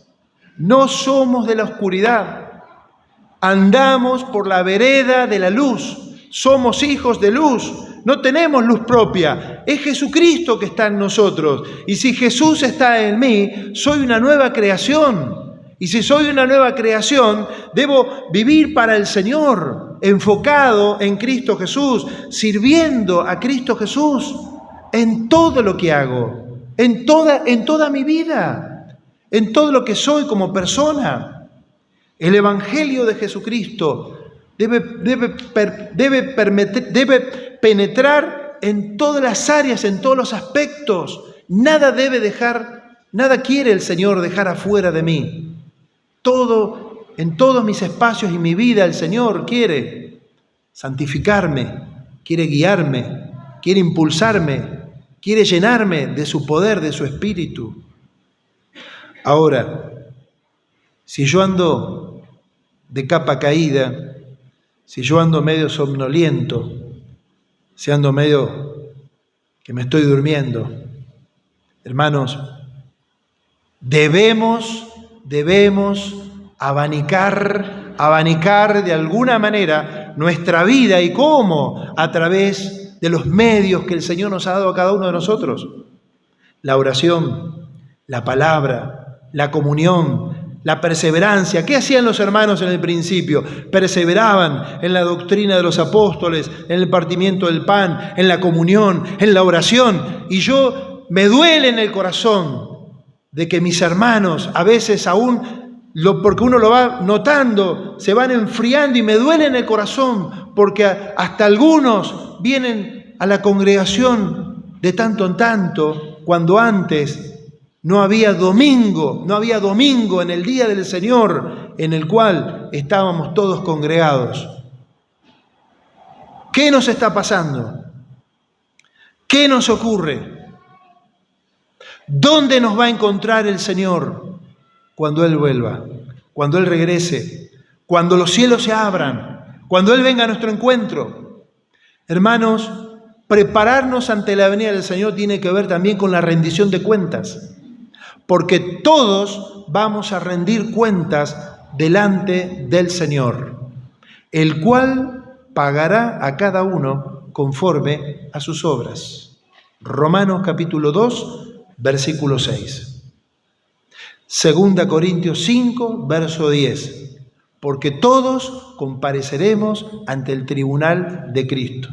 No somos de la oscuridad. Andamos por la vereda de la luz. Somos hijos de luz. No tenemos luz propia. Es Jesucristo que está en nosotros. Y si Jesús está en mí, soy una nueva creación. Y si soy una nueva creación, debo vivir para el Señor, enfocado en Cristo Jesús, sirviendo a Cristo Jesús en todo lo que hago, en toda mi vida, en todo lo que soy como persona. El Evangelio de Jesucristo debe penetrar en todas las áreas, en todos los aspectos. Nada quiere el Señor dejar afuera de mí. En todos mis espacios y mi vida el Señor quiere santificarme, quiere guiarme, quiere impulsarme, quiere llenarme de su poder, de su espíritu. Ahora, si yo ando de capa caída, si yo ando medio somnoliento, si ando medio que me estoy durmiendo, hermanos, debemos abanicar de alguna manera nuestra vida. ¿Y cómo? A través de los medios que el Señor nos ha dado a cada uno de nosotros. La oración, la palabra, la comunión, la perseverancia. ¿Qué hacían los hermanos en el principio? Perseveraban en la doctrina de los apóstoles, en el partimiento del pan, en la comunión, en la oración. Y me duele en el corazón de que mis hermanos, a veces porque uno lo va notando, se van enfriando, y me duele en el corazón porque hasta algunos vienen a la congregación de tanto en tanto, cuando antes no había domingo en el día del Señor en el cual estábamos todos congregados. ¿Qué nos está pasando? ¿Qué nos ocurre? ¿Dónde nos va a encontrar el Señor cuando Él vuelva? Cuando Él regrese, cuando los cielos se abran, cuando Él venga a nuestro encuentro. Hermanos, prepararnos ante la venida del Señor tiene que ver también con la rendición de cuentas, porque todos vamos a rendir cuentas delante del Señor, el cual pagará a cada uno conforme a sus obras. Romanos capítulo 2, versículo 6. Segunda Corintios 5, verso 10. Porque todos compareceremos ante el tribunal de Cristo.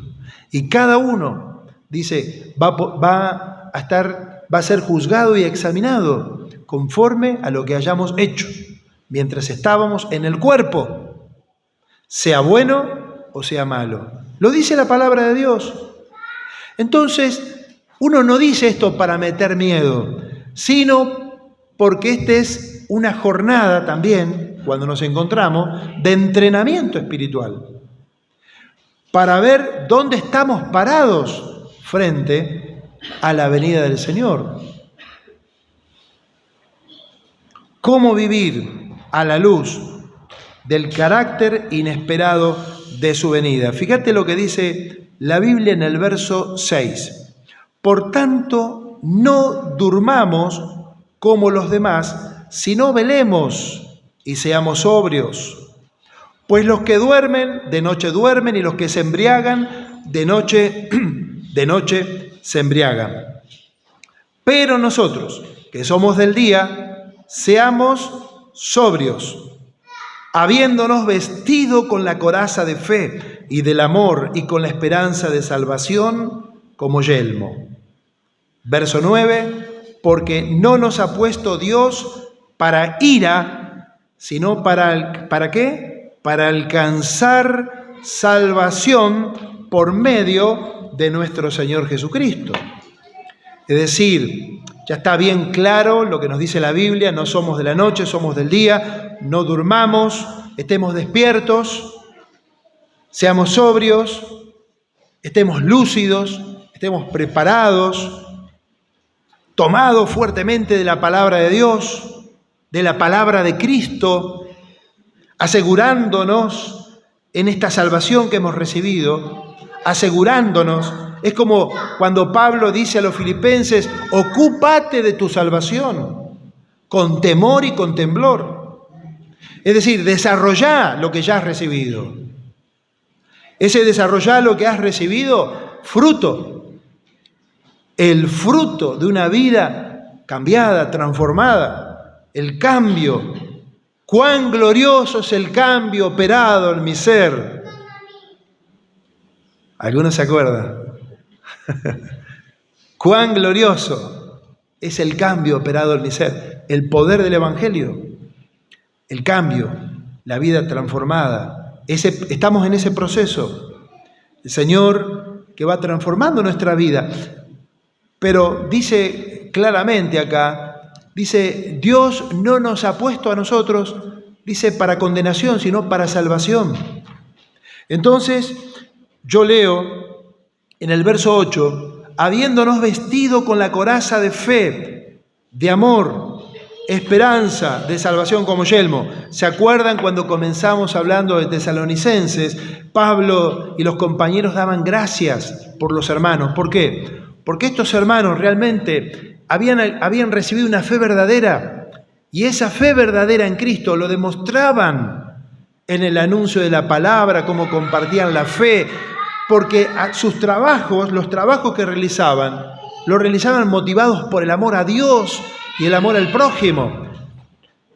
Y cada uno, dice, va a ser juzgado y examinado conforme a lo que hayamos hecho mientras estábamos en el cuerpo, sea bueno o sea malo. Lo dice la palabra de Dios. Entonces, uno no dice esto para meter miedo, sino porque esta es una jornada también, cuando nos encontramos, de entrenamiento espiritual, para ver dónde estamos parados frente a la venida del Señor. Cómo vivir a la luz del carácter inesperado de su venida. Fíjate lo que dice la Biblia en el verso 6. Por tanto, no durmamos como los demás, sino velemos y seamos sobrios. Pues los que duermen, de noche duermen, y los que se embriagan, de noche se embriagan. Pero nosotros, que somos del día, seamos sobrios, habiéndonos vestido con la coraza de fe y del amor y con la esperanza de salvación como yelmo. Verso 9, porque no nos ha puesto Dios para ira, sino ¿para qué? Para alcanzar salvación por medio de nuestro Señor Jesucristo. Es decir, ya está bien claro lo que nos dice la Biblia: no somos de la noche, somos del día, no durmamos, estemos despiertos, seamos sobrios, estemos lúcidos, estemos preparados, tomados fuertemente de la palabra de Dios, de la palabra de Cristo, asegurándonos en esta salvación que hemos recibido, asegurándonos. Es como cuando Pablo dice a los filipenses: ocúpate de tu salvación, con temor y con temblor. Es decir, desarrollá lo que ya has recibido. Ese desarrollar lo que has recibido, fruto. El fruto de una vida cambiada, transformada. El cambio. Cuán glorioso es el cambio operado en mi ser. ¿Algunos se acuerdan? Cuán glorioso es el cambio operado en mi ser. El poder del Evangelio. El cambio. La vida transformada. Estamos en ese proceso. El Señor que va transformando nuestra vida. Pero dice claramente acá, dice, Dios no nos ha puesto a nosotros, dice, para condenación, sino para salvación. Entonces, yo leo en el verso 8, habiéndonos vestido con la coraza de fe, de amor, esperanza, de salvación como yelmo. ¿Se acuerdan cuando comenzamos hablando de Tesalonicenses? Pablo y los compañeros daban gracias por los hermanos. ¿Por qué? Porque estos hermanos realmente habían recibido una fe verdadera, y esa fe verdadera en Cristo lo demostraban en el anuncio de la palabra, cómo compartían la fe, porque sus trabajos, los trabajos que realizaban, los realizaban motivados por el amor a Dios y el amor al prójimo.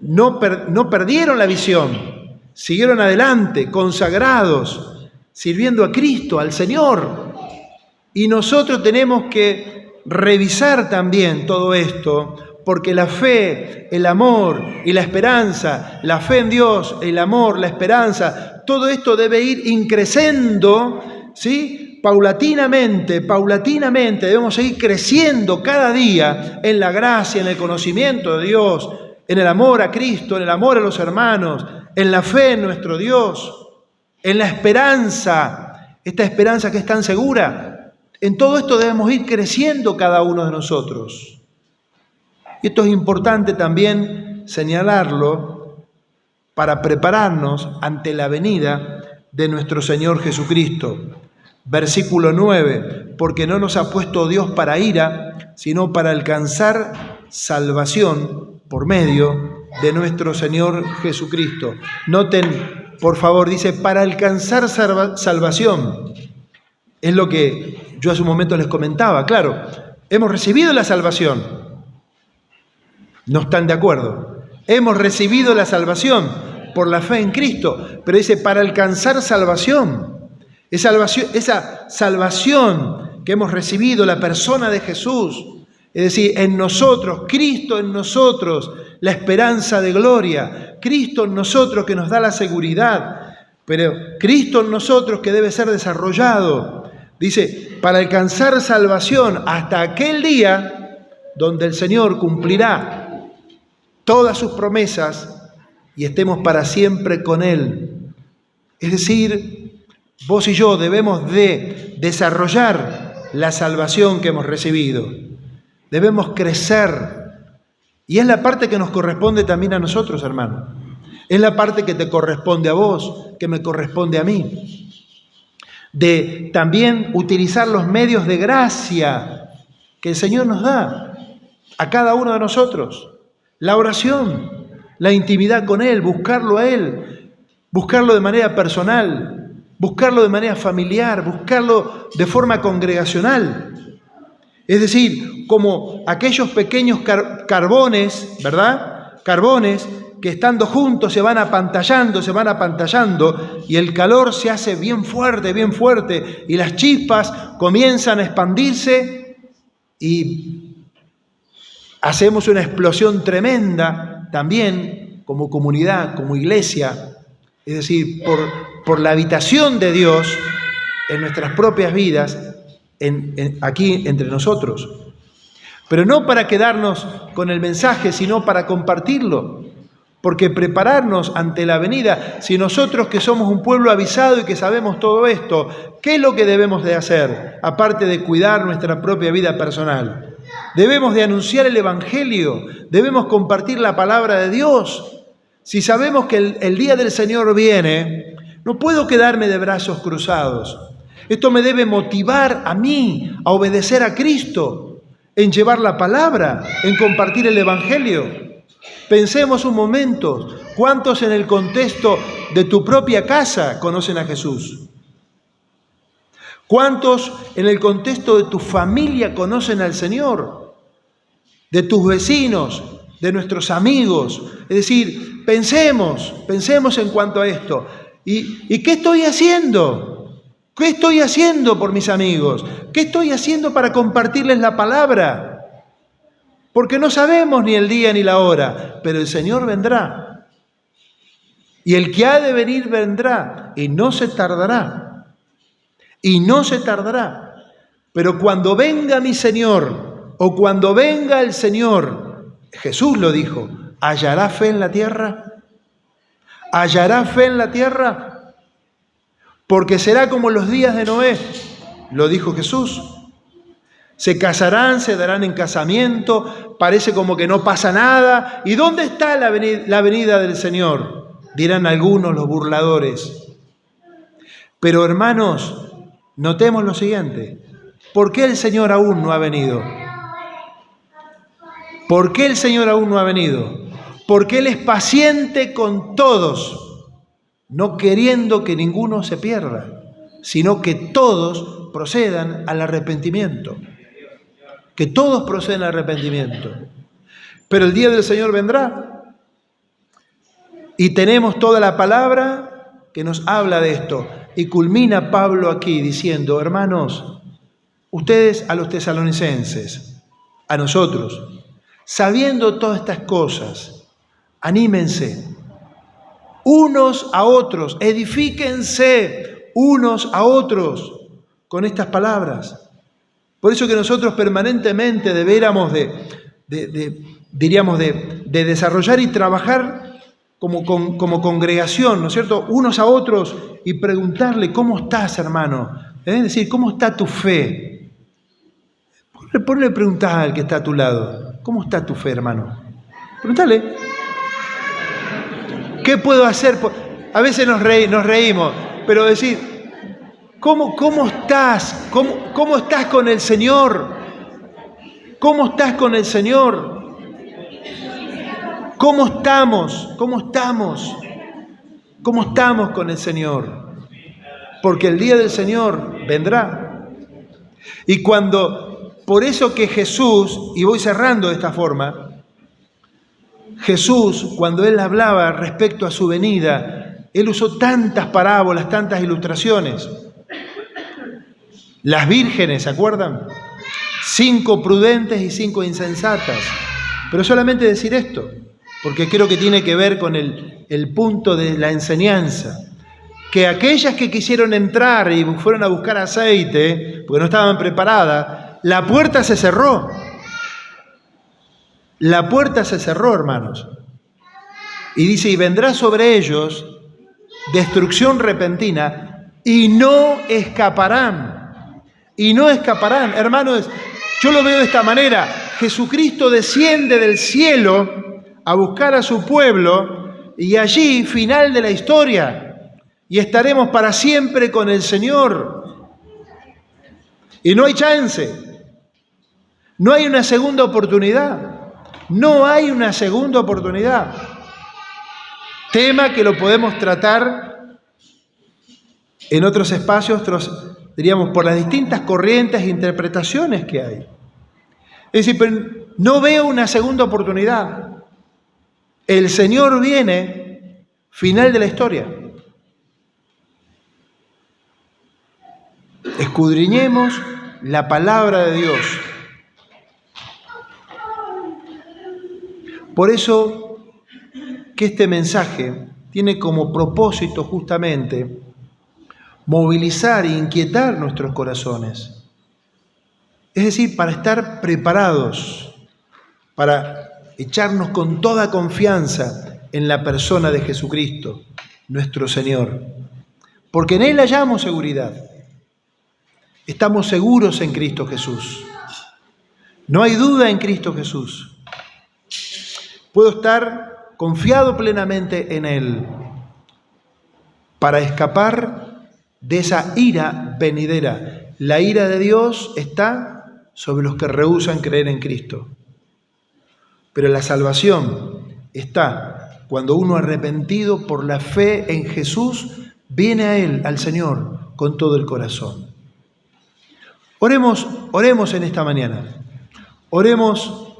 No perdieron la visión, siguieron adelante, consagrados, sirviendo a Cristo, al Señor. Y nosotros tenemos que revisar también todo esto, porque la fe, el amor y la esperanza, la fe en Dios, el amor, la esperanza, todo esto debe ir increciendo, ¿sí? Paulatinamente, debemos seguir creciendo cada día en la gracia, en el conocimiento de Dios, en el amor a Cristo, en el amor a los hermanos, en la fe en nuestro Dios, en la esperanza, esta esperanza que es tan segura. En todo esto debemos ir creciendo cada uno de nosotros. Y esto es importante también señalarlo para prepararnos ante la venida de nuestro Señor Jesucristo. Versículo 9, porque no nos ha puesto Dios para ira, sino para alcanzar salvación por medio de nuestro Señor Jesucristo. Noten, por favor, dice, para alcanzar salvación. Es lo que yo hace un momento les comentaba. Claro, hemos recibido la salvación. ¿No están de acuerdo? Hemos recibido la salvación por la fe en Cristo, pero dice para alcanzar salvación. Esa salvación que hemos recibido, la persona de Jesús, es decir, en nosotros, Cristo en nosotros, la esperanza de gloria, Cristo en nosotros que nos da la seguridad, pero Cristo en nosotros que debe ser desarrollado. Dice, para alcanzar salvación hasta aquel día donde el Señor cumplirá todas sus promesas y estemos para siempre con Él. Es decir, vos y yo debemos de desarrollar la salvación que hemos recibido. Debemos crecer. Y es la parte que nos corresponde también a nosotros, hermano. Es la parte que te corresponde a vos, que me corresponde a mí. De también utilizar los medios de gracia que el Señor nos da a cada uno de nosotros. La oración, la intimidad con Él, buscarlo a Él, buscarlo de manera personal, buscarlo de manera familiar, buscarlo de forma congregacional. Es decir, como aquellos pequeños carbones, ¿verdad? Carbones que estando juntos se van apantallando, y el calor se hace bien fuerte, y las chispas comienzan a expandirse y hacemos una explosión tremenda también como comunidad, como iglesia, es decir, por la habitación de Dios en nuestras propias vidas, aquí entre nosotros. Pero no para quedarnos con el mensaje, sino para compartirlo. Porque prepararnos ante la venida, si nosotros que somos un pueblo avisado y que sabemos todo esto, ¿qué es lo que debemos de hacer? Aparte de cuidar nuestra propia vida personal. Debemos de anunciar el Evangelio, debemos compartir la palabra de Dios. Si sabemos que el día del Señor viene, no puedo quedarme de brazos cruzados. Esto me debe motivar a mí a obedecer a Cristo, en llevar la palabra, en compartir el Evangelio. Pensemos un momento, ¿cuántos en el contexto de tu propia casa conocen a Jesús? ¿Cuántos en el contexto de tu familia conocen al Señor? De tus vecinos, de nuestros amigos. Es decir, pensemos en cuanto a esto. ¿Y qué estoy haciendo? ¿Qué estoy haciendo por mis amigos? ¿Qué estoy haciendo para compartirles la palabra? Porque no sabemos ni el día ni la hora, pero el Señor vendrá. Y el que ha de venir vendrá, y no se tardará. Y no se tardará. Pero cuando venga mi Señor, o cuando venga el Señor, Jesús lo dijo, ¿hallará fe en la tierra? ¿Hallará fe en la tierra? Porque será como los días de Noé, lo dijo Jesús. Se casarán, se darán en casamiento, parece como que no pasa nada. ¿Y dónde está la venida del Señor? Dirán algunos, los burladores. Pero hermanos, notemos lo siguiente. ¿Por qué el Señor aún no ha venido? ¿Por qué el Señor aún no ha venido? Porque Él es paciente con todos, no queriendo que ninguno se pierda, sino que todos procedan al arrepentimiento. Que todos proceden al arrepentimiento. Pero el día del Señor vendrá. Y tenemos toda la palabra que nos habla de esto. Y culmina Pablo aquí diciendo, hermanos, ustedes a los tesalonicenses, a nosotros, sabiendo todas estas cosas, anímense unos a otros, edifíquense unos a otros con estas palabras. Por eso que nosotros permanentemente deberíamos de desarrollar y trabajar como congregación, ¿no es cierto? Unos a otros y preguntarle, ¿cómo estás, hermano? Es decir, ¿cómo está tu fe? Ponle preguntar al que está a tu lado, ¿cómo está tu fe, hermano? Pregúntale. ¿Qué puedo hacer? A veces nos reímos, pero decir, ¿cómo estás? ¿Cómo estás con el Señor? ¿Cómo estás con el Señor? ¿Cómo estamos? ¿Cómo estamos? ¿Cómo estamos con el Señor? Porque el día del Señor vendrá. Y por eso que Jesús, y voy cerrando de esta forma, Jesús, cuando Él hablaba respecto a su venida, Él usó tantas parábolas, tantas ilustraciones. Las vírgenes, ¿se acuerdan? 5 prudentes y 5 insensatas. Pero solamente decir esto, porque creo que tiene que ver con el punto de la enseñanza. Que aquellas que quisieron entrar y fueron a buscar aceite, porque no estaban preparadas, la puerta se cerró. La puerta se cerró, hermanos. Y dice, y vendrá sobre ellos destrucción repentina y no escaparán. Y no escaparán. Hermanos, yo lo veo de esta manera. Jesucristo desciende del cielo a buscar a su pueblo y allí, final de la historia, y estaremos para siempre con el Señor. Y no hay chance. No hay una segunda oportunidad. No hay una segunda oportunidad. Tema que lo podemos tratar en otros espacios, diríamos, por las distintas corrientes e interpretaciones que hay. Es decir, pero no veo una segunda oportunidad. El Señor viene, final de la historia. Escudriñemos la palabra de Dios. Por eso que este mensaje tiene como propósito justamente movilizar e inquietar nuestros corazones. Es decir, para estar preparados, para echarnos con toda confianza en la persona de Jesucristo, nuestro Señor. Porque en Él hallamos seguridad. Estamos seguros en Cristo Jesús. No hay duda en Cristo Jesús. Puedo estar confiado plenamente en Él para escapar de esa ira venidera. La ira de Dios está sobre los que rehúsan creer en Cristo. Pero la salvación está cuando uno arrepentido por la fe en Jesús viene a Él, al Señor, con todo el corazón. Oremos en esta mañana. Oremos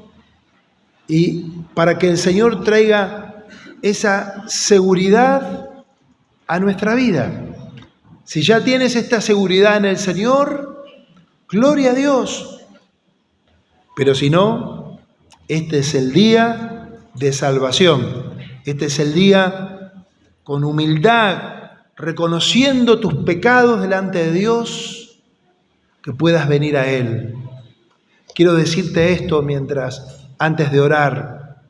y para que el Señor traiga esa seguridad a nuestra vida. Si ya tienes esta seguridad en el Señor, gloria a Dios. Pero si no, este es el día de salvación. Este es el día con humildad, reconociendo tus pecados delante de Dios, que puedas venir a Él. Quiero decirte esto antes de orar.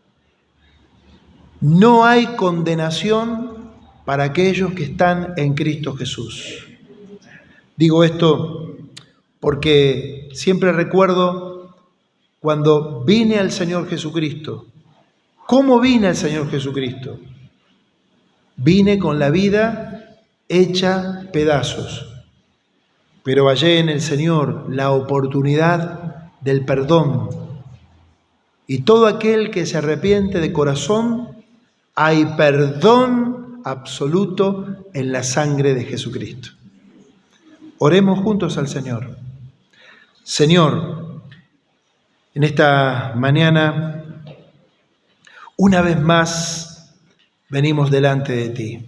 No hay condenación para aquellos que están en Cristo Jesús. Digo esto porque siempre recuerdo cuando vine al Señor Jesucristo. ¿Cómo vine al Señor Jesucristo? Vine con la vida hecha pedazos, pero hallé en el Señor la oportunidad del perdón. Y todo aquel que se arrepiente de corazón, hay perdón absoluto en la sangre de Jesucristo. Oremos juntos al Señor. Señor, en esta mañana, una vez más, venimos delante de ti.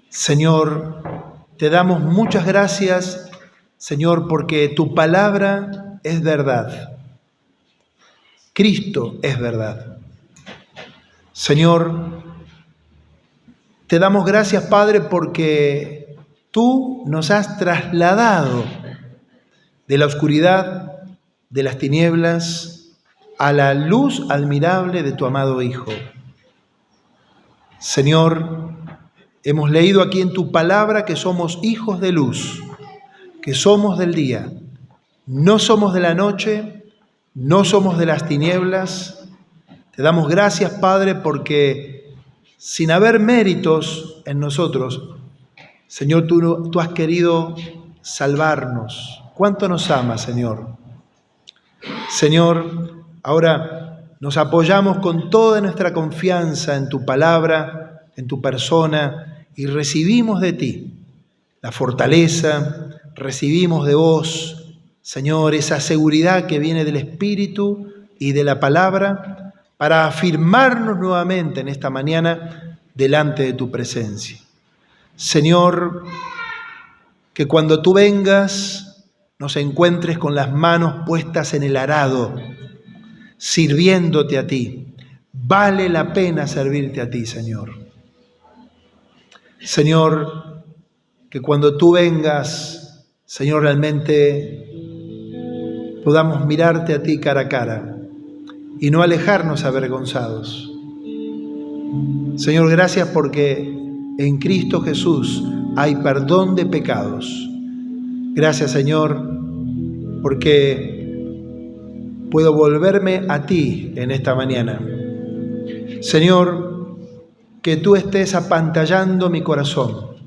Señor, te damos muchas gracias, Señor, porque tu palabra es verdad. Cristo es verdad. Señor, te damos gracias, Padre, porque tú nos has trasladado de la oscuridad, de las tinieblas, a la luz admirable de tu amado Hijo. Señor, hemos leído aquí en tu palabra que somos hijos de luz, que somos del día, no somos de la noche, no somos de las tinieblas. Te damos gracias, Padre, porque sin haber méritos en nosotros, Señor, tú has querido salvarnos. ¿Cuánto nos amas, Señor? Señor, ahora nos apoyamos con toda nuestra confianza en tu palabra, en tu persona, y recibimos de ti la fortaleza, recibimos de vos, Señor, esa seguridad que viene del Espíritu y de la palabra para afirmarnos nuevamente en esta mañana delante de tu presencia. Señor, que cuando tú vengas nos encuentres con las manos puestas en el arado, sirviéndote a ti. Vale la pena servirte a ti, Señor. Señor, que cuando tú vengas, Señor, realmente podamos mirarte a ti cara a cara y no alejarnos avergonzados. Señor, gracias porque en Cristo Jesús hay perdón de pecados. Gracias, Señor, porque puedo volverme a ti en esta mañana. Señor, que tú estés apantallando mi corazón.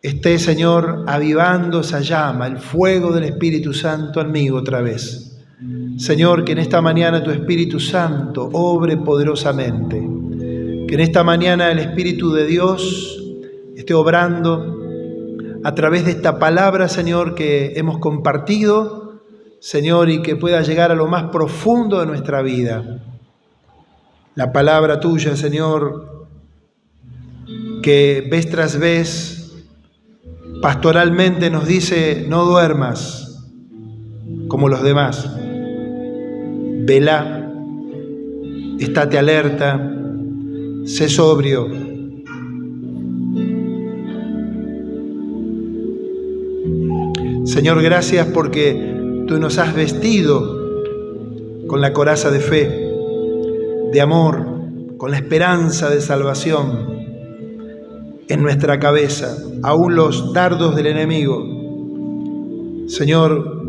Estés, Señor, avivando esa llama, el fuego del Espíritu Santo en mí otra vez. Señor, que en esta mañana tu Espíritu Santo obre poderosamente. Que en esta mañana el Espíritu de Dios esté obrando a través de esta palabra, Señor, que hemos compartido, Señor, y que pueda llegar a lo más profundo de nuestra vida. La palabra tuya, Señor, que vez tras vez pastoralmente nos dice: no duermas como los demás. Velá, estate alerta, sé sobrio. Señor, gracias porque tú nos has vestido con la coraza de fe, de amor, con la esperanza de salvación en nuestra cabeza, aún los dardos del enemigo, Señor,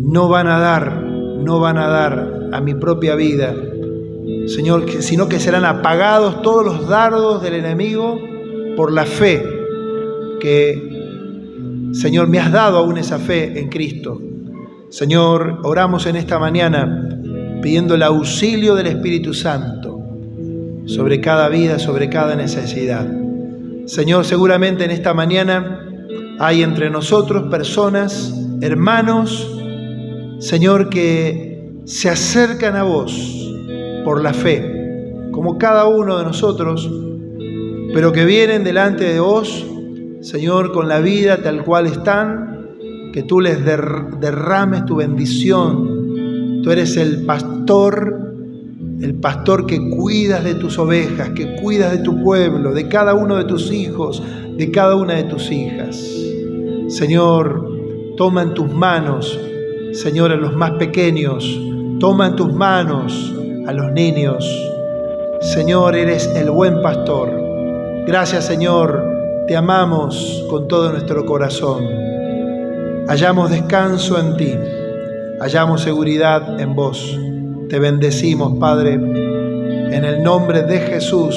no van a dar a mi propia vida, Señor, sino que serán apagados todos los dardos del enemigo por la fe que, Señor, me has dado aún esa fe en Cristo. Señor, oramos en esta mañana pidiendo el auxilio del Espíritu Santo sobre cada vida, sobre cada necesidad. Señor, seguramente en esta mañana hay entre nosotros personas, hermanos, Señor, que se acercan a vos por la fe, como cada uno de nosotros, pero que vienen delante de vos, Señor, con la vida tal cual están, que tú les derrames tu bendición. Tú eres el pastor que cuidas de tus ovejas, que cuidas de tu pueblo, de cada uno de tus hijos, de cada una de tus hijas. Señor, toma en tus manos, Señor, a los más pequeños, toma en tus manos a los niños. Señor, eres el buen pastor. Gracias, Señor, te amamos con todo nuestro corazón. Hallamos descanso en ti, hallamos seguridad en vos. Te bendecimos, Padre, en el nombre de Jesús.